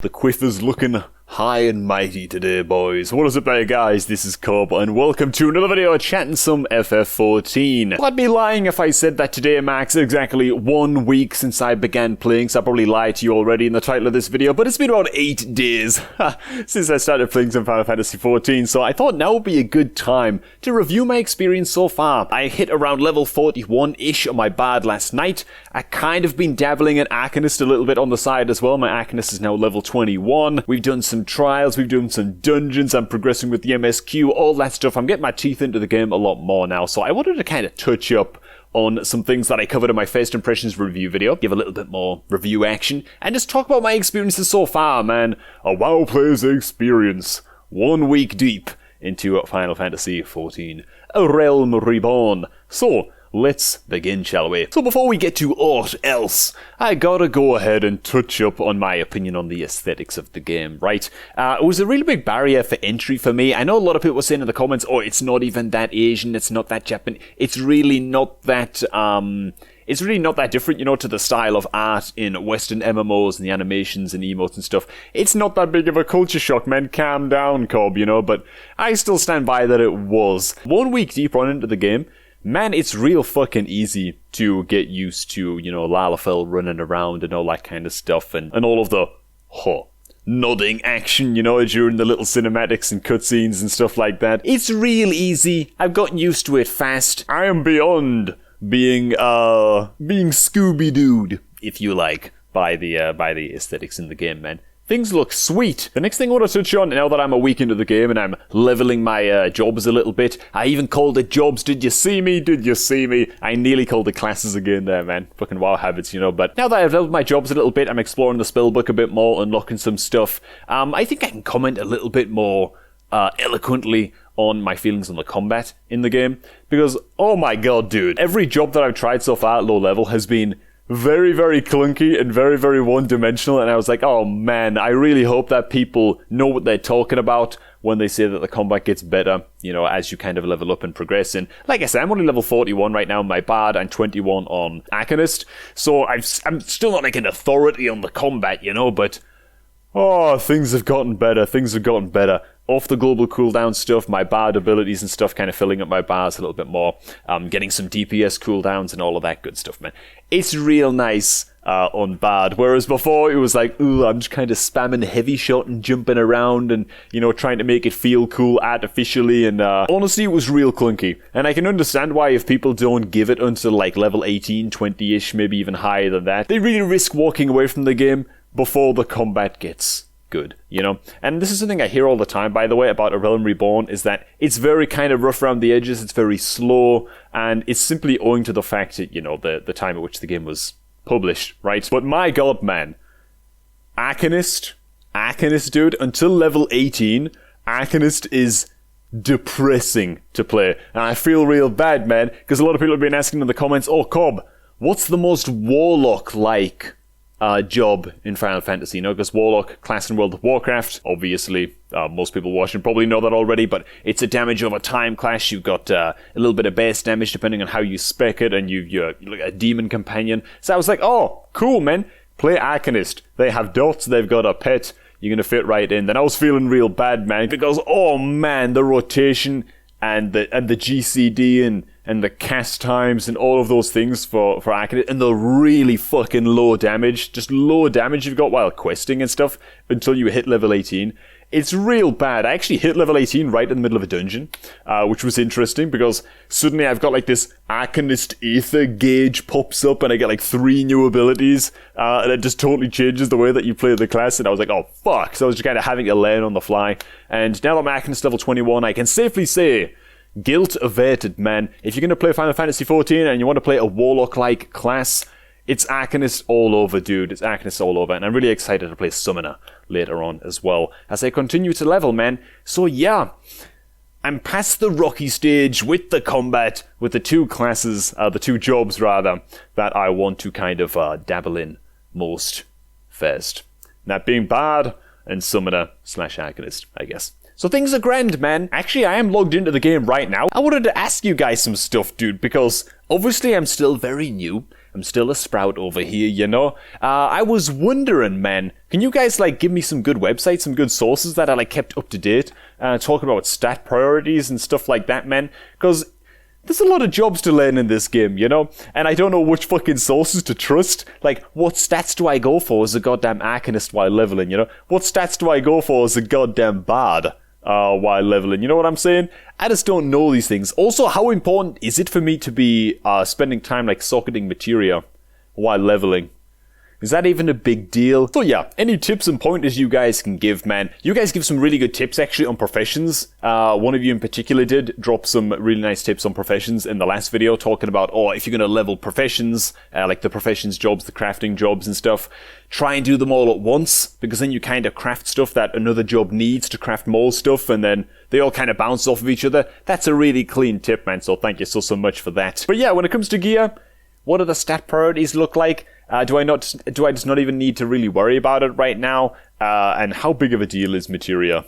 The quiff is looking high and mighty today, boys. What is up there, guys? This is Cob, and welcome to another video chatting some FF14. I'd be lying if I said that today marks exactly 1 week since I began playing, so I probably lied to you already in the title of this video, but it's been about 8 days since I started playing some Final Fantasy XIV, so I thought now would be a good time to review my experience so far. I hit around level 41-ish on my Bard last night. I kind of been dabbling in Arcanist a little bit on the side as well. My Arcanist is now level 21. We've done some trials, we've done some dungeons, I'm progressing with the MSQ, all that stuff. I'm getting my teeth into the game a lot more now, so I wanted to kind of touch up on some things that I covered in my first impressions review video, give a little bit more review action, and just talk about my experiences so far, man. A WoW player's experience, 1 week deep into Final Fantasy XIV, A Realm Reborn. So, let's begin, shall we? So before we get to aught else, I gotta go ahead and touch up on my opinion on the aesthetics of the game, right? It was a really big barrier for entry for me. I know a lot of people were saying in the comments, oh, it's not even that Asian, it's not that Japanese, it's really not that, it's really not that different, you know, to the style of art in Western MMOs and the animations and emotes and stuff. It's not that big of a culture shock, man. Calm down, Cobb, you know, but I still stand by that it was. 1 week deep on into the game, man, it's real fucking easy to get used to, you know, Lalafell running around and all that kind of stuff, and all of the, nodding action, you know, during the little cinematics and cutscenes and stuff like that. It's real easy. I've gotten used to it fast. I am beyond being Scooby-Doo'd, if you like, by the aesthetics in the game, man. Things look sweet. The next thing I want to touch on, now that I'm a week into the game and I'm leveling my jobs a little bit, I even called it jobs. Did you see me? Did you see me? I nearly called it classes again there, man. Fucking WoW habits, you know. But now that I've leveled my jobs a little bit, I'm exploring the spellbook a bit more, unlocking some stuff. I think I can comment a little bit more eloquently on my feelings on the combat in the game. Because, oh my god, dude. Every job that I've tried so far at low level has been very, very clunky and very, very one-dimensional, and I was like, oh man, I really hope that people know what they're talking about when they say that the combat gets better, you know, as you kind of level up and progress. And like I said, I'm only level 41 right now on my Bard and 21 on Arcanist, so I'm still not like an authority on the combat, you know, but things have gotten better, Off the global cooldown stuff, my Bard abilities and stuff, kind of filling up my bars a little bit more. Getting some DPS cooldowns and all of that good stuff, man. It's real nice on Bard, whereas before it was like, ooh, I'm just kind of spamming heavy shot and jumping around and, you know, trying to make it feel cool artificially, and honestly, it was real clunky. And I can understand why if people don't give it until like level 18, 20-ish, maybe even higher than that, they really risk walking away from the game before the combat gets good, you know? And this is something I hear all the time, by the way, about A Realm Reborn, is that it's very kind of rough around the edges, it's very slow, and it's simply owing to the fact that, you know, the time at which the game was published, right? But my god, man, Arcanist, dude, until level 18, Arcanist is depressing to play. And I feel real bad, man, because a lot of people have been asking in the comments, oh, Cobb, what's the most Warlock-like job in Final Fantasy, you know, because Warlock, class in World of Warcraft, obviously, most people watching probably know that already, but it's a damage over time class. You've got a little bit of base damage depending on how you spec it, and you're like a demon companion. So I was like, oh, cool, man, play Arcanist. They have dots, they've got a pet, you're gonna fit right in. Then I was feeling real bad, man, because, oh man, the rotation and the GCD and the cast times and all of those things for Arcanist, and the really fucking low damage, just low damage you've got while questing and stuff until you hit level 18. It's real bad. I actually hit level 18 right in the middle of a dungeon, which was interesting because suddenly I've got like this Arcanist Aether gauge pops up and I get like 3 new abilities, and it just totally changes the way that you play the class, and I was like, oh fuck, so I was just kind of having to learn on the fly. And now that I'm Arcanist level 21, I can safely say, guilt averted, man. If you're going to play Final Fantasy XIV and you want to play a Warlock-like class, it's Arcanist all over, dude. It's Arcanist all over. And I'm really excited to play Summoner later on as well as I continue to level, man. So yeah, I'm past the rocky stage with the combat, with the two classes, the two jobs rather, that I want to kind of dabble in most first. That being Bard and Summoner / Arcanist, I guess. So things are grand, man. Actually, I am logged into the game right now. I wanted to ask you guys some stuff, dude, because obviously I'm still very new. I'm still a sprout over here, you know? I was wondering, man, can you guys, like, give me some good websites, some good sources that are, like, kept up to date? Talking about stat priorities and stuff like that, man? Because there's a lot of jobs to learn in this game, you know? And I don't know which fucking sources to trust. Like, what stats do I go for as a goddamn Arcanist while leveling, you know? What stats do I go for as a goddamn Bard while leveling? You know what I'm saying? I just don't know these things. Also, how important is it for me to be spending time, like, socketing materia while leveling? Is that even a big deal? So yeah, any tips and pointers you guys can give, man. You guys give some really good tips, actually, on professions. One of you in particular did drop some really nice tips on professions in the last video, talking about, oh, if you're going to level professions, like the professions jobs, the crafting jobs and stuff, try and do them all at once, because then you kind of craft stuff that another job needs to craft more stuff, and then they all kind of bounce off of each other. That's a really clean tip, man, so thank you so much for that. But yeah, when it comes to gear, what do the stat priorities look like? Do I just not even need to really worry about it right now? And how big of a deal is materia?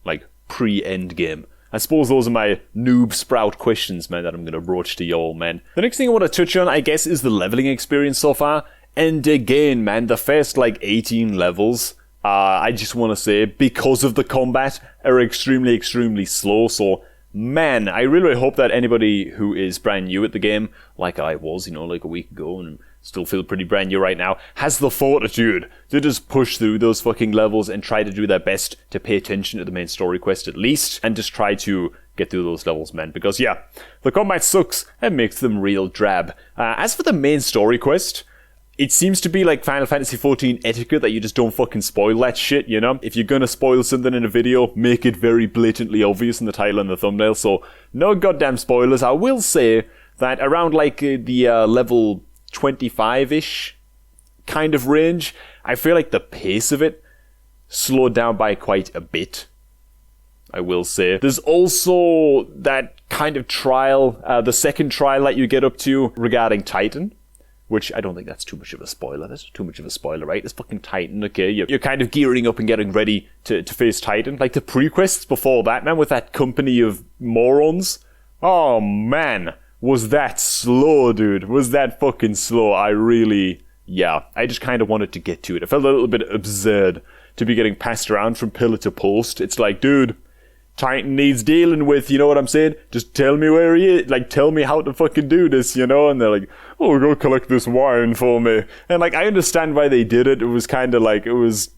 Like, pre-end game? I suppose those are my noob sprout questions, man, that I'm going to broach to y'all, man. The next thing I want to touch on, I guess, is the leveling experience so far. And again, man, the first, like, 18 levels, I just want to say, because of the combat, are extremely, extremely slow, so man, I really hope that anybody who is brand new at the game, like I was, you know, like a week ago, and still feel pretty brand new right now, has the fortitude to just push through those fucking levels and try to do their best to pay attention to the main story quest at least, and just try to get through those levels, man, because yeah, the combat sucks and makes them real drab. As for the main story quest, it seems to be like Final Fantasy XIV etiquette that you just don't fucking spoil that shit, you know? If you're gonna spoil something in a video, make it very blatantly obvious in the title and the thumbnail, so no goddamn spoilers. I will say that around like the level 25-ish kind of range, I feel like the pace of it slowed down by quite a bit, I will say. There's also that kind of trial, the second trial that you get up to regarding Titan, which I don't think that's too much of a spoiler. That's too much of a spoiler, right? It's fucking Titan, okay? You're kind of gearing up and getting ready to face Titan. Like the pre-quests before that, man, with that company of morons. Oh, man. Was that slow, dude? Was that fucking slow? I just kind of wanted to get to it. It felt a little bit absurd to be getting passed around from pillar to post. It's like, dude, Titan needs dealing with, you know what I'm saying? Just tell me where he is. Like, tell me how to fucking do this, you know? And they're like, oh, go collect this wine for me. And, like, I understand why they did it. It was kind of like, it was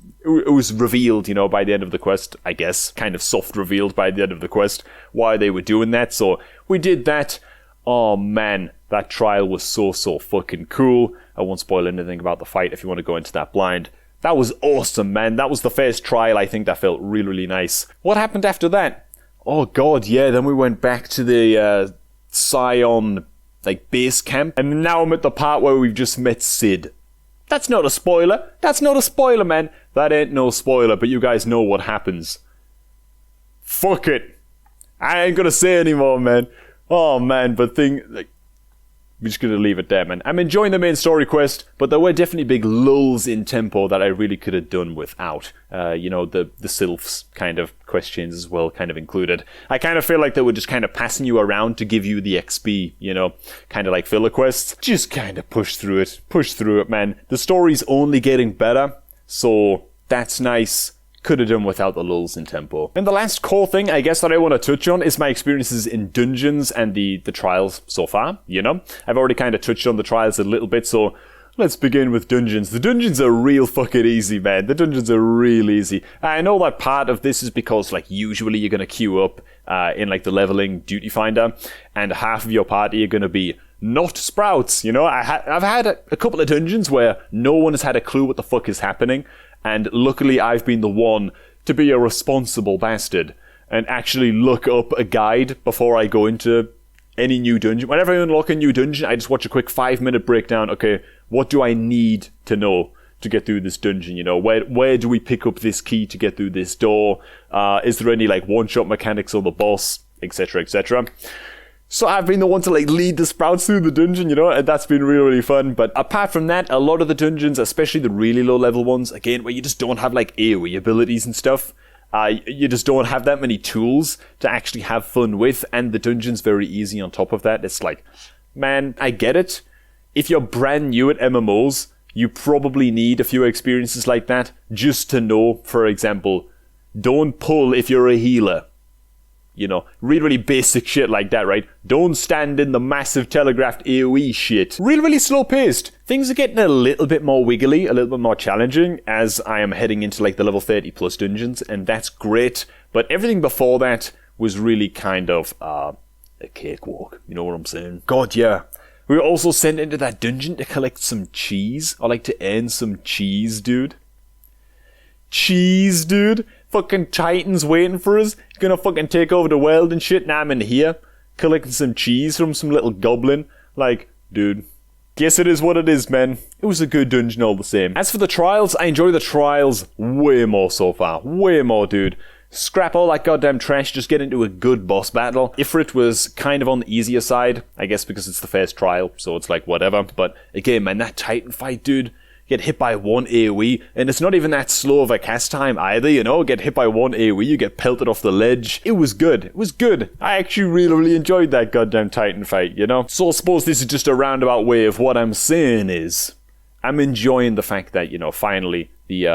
revealed, you know, by the end of the quest, I guess. Kind of soft revealed by the end of the quest why they were doing that. So, we did that. Oh man, that trial was so fucking cool. I won't spoil anything about the fight if you want to go into that blind. That was awesome, man. That was the first trial, I think, that felt really nice. What happened after that? Oh god, yeah, then we went back to the Scion, like, base camp. And now I'm at the part where we've just met Sid. That's not a spoiler. That's not a spoiler, man. That ain't no spoiler, but you guys know what happens. Fuck it. I ain't gonna say anymore, man. Oh man, but we're just gonna leave it there, man. I'm enjoying the main story quest, but there were definitely big lulls in tempo that I really could have done without. You know, the sylphs kind of quest chains as well, kind of included. I kind of feel like they were just kind of passing you around to give you the XP, you know, kind of like filler quests. Just kind of push through it, man. The story's only getting better, so that's nice. Could have done without the lulls in tempo. And the last core thing, I guess, that I want to touch on is my experiences in dungeons and the trials so far, you know? I've already kind of touched on the trials a little bit, so let's begin with dungeons. The dungeons are real fucking easy, man. The dungeons are real easy. I know that part of this is because, like, usually you're going to queue up in, like, the leveling duty finder, and half of your party are going to be not sprouts, you know? I've had a couple of dungeons where no one has had a clue what the fuck is happening, and luckily I've been the one to be a responsible bastard and actually look up a guide before I go into any new dungeon. Whenever I unlock a new dungeon, I just watch a quick 5-minute breakdown. Okay, what do I need to know to get through this dungeon? You know, where do we pick up this key to get through this door? Is there any, like, one-shot mechanics on the boss, etc., etc.? So I've been the one to, like, lead the sprouts through the dungeon, you know, and that's been really fun. But apart from that, a lot of the dungeons, especially the really low level ones, again, where you just don't have, like, AoE abilities and stuff, you just don't have that many tools to actually have fun with, and the dungeon's very easy on top of that. It's like, man, I get it. if you're brand new at MMOs, you probably need a few experiences like that just to know, for example, don't pull if you're a healer. You know, really basic shit like that, right? Don't stand in the massive telegraphed AoE shit. Really slow paced. Things are getting a little bit more wiggly, a little bit more challenging as I am heading into like the level 30 plus dungeons, and that's great. But everything before that was really kind of a cakewalk. You know what I'm saying? God, yeah. We were also sent into that dungeon to collect some cheese. I like to earn some cheese, dude. Cheese, dude. Fucking Titans waiting for us. Gonna fucking take over the world and shit. Now I'm in here collecting some cheese from some little goblin. Like, dude, guess it is what it is, man. It was a good dungeon all the same. As for the trials, I enjoy the trials way more so far. Way more, dude. Scrap all that goddamn trash, just get into a good boss battle. Ifrit was kind of on the easier side, I guess because it's the first trial, so it's like whatever. But again, man, that Titan fight, dude. Get hit by one AoE, and it's not even that slow of a cast time either, you know? Get hit by one AoE, you get pelted off the ledge. It was good. It was good. I actually really enjoyed that goddamn Titan fight, you know? So I suppose this is just a roundabout way of what I'm saying is, I'm enjoying the fact that, you know, finally, the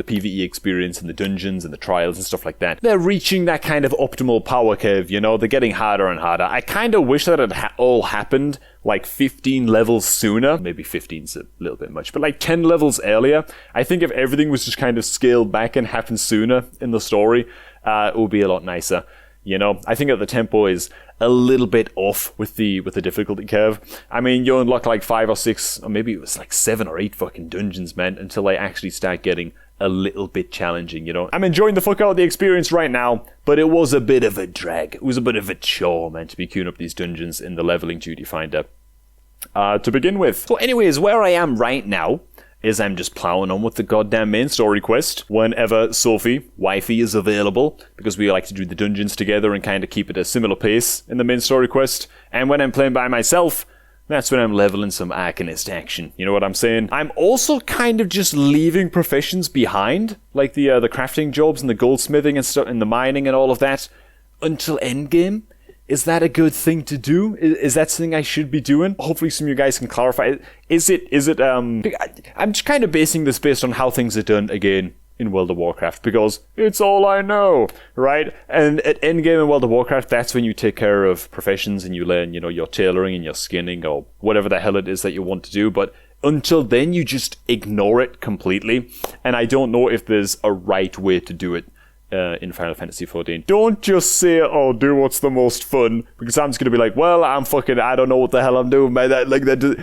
PvE experience and the dungeons and the trials and stuff like that, they're reaching that kind of optimal power curve, you know? They're getting harder and harder. I kind of wish that it all happened like 15 levels sooner. Maybe 15's a little bit much, but like 10 levels earlier. I think if everything was just kind of scaled back and happened sooner in the story, it would be a lot nicer. You know, I think that the tempo is a little bit off with the difficulty curve. I mean, you unlock like 5 or 6, or maybe it was like 7 or 8 fucking dungeons, man, until they actually start getting a little bit challenging, you know. I'm enjoying the fuck out of the experience right now, but it was a bit of a drag. It was a bit of a chore, man, to be queuing up these dungeons in the leveling duty finder to begin with. So anyways, where I am right now is I'm just plowing on with the goddamn main story quest whenever Sophie, wifey, is available, because we like to do the dungeons together and kind of keep it a similar pace in the main story quest. And when I'm playing by myself, that's when I'm leveling some Arcanist action. You know what I'm saying? I'm also kind of just leaving professions behind, like the crafting jobs and the goldsmithing and stuff and the mining and all of that, until endgame. Is that a good thing to do? Is that something I should be doing? Hopefully some of you guys can clarify. I'm just kind of basing this based on how things are done again in World of Warcraft, because it's all I know, right? And at endgame in World of Warcraft, that's when you take care of professions and you learn, you know, your tailoring and your skinning or whatever the hell it is that you want to do. But until then, you just ignore it completely. And I don't know if there's a right way to do it in Final Fantasy XIV. Don't just say, oh, do what's the most fun, because I'm just going to be like, well, I don't know what the hell I'm doing, man.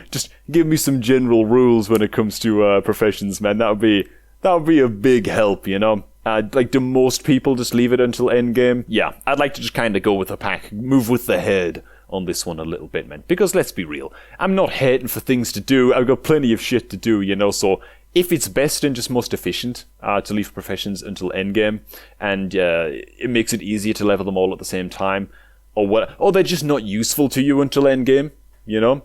Just give me some general rules when it comes to professions, man. That would be a big help, you know? Like, do most people just leave it until endgame? Yeah, I'd like to just kind of go with the pack, move with the herd on this one a little bit, man. Because let's be real, I'm not hating for things to do. I've got plenty of shit to do, you know? So if it's best and just most efficient to leave professions until endgame, and it makes it easier to level them all at the same time, or they're just not useful to you until endgame, you know?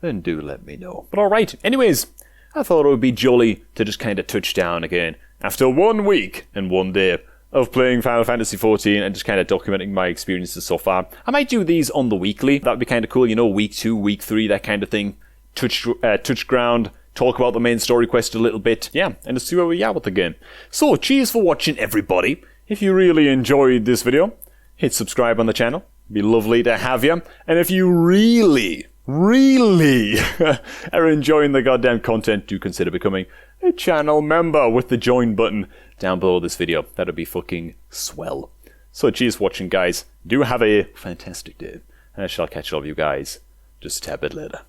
Then do let me know. But alright, anyways, I thought it would be jolly to just kind of touch down again after 1 week and 1 day of playing Final Fantasy XIV and just kind of documenting my experiences so far. I might do these on the weekly. That would be kind of cool, you know, week 2, week 3, that kind of thing. Touch ground, talk about the main story quest a little bit. Yeah, and just see where we are with the game. So, cheers for watching, everybody. If you really enjoyed this video, hit subscribe on the channel. It'd be lovely to have you. And if you really are enjoying the goddamn content, do consider becoming a channel member with the join button down below this video. That'd be fucking swell. So cheers for watching, guys. Do have a fantastic day, and I shall catch all of you guys just a tad bit later.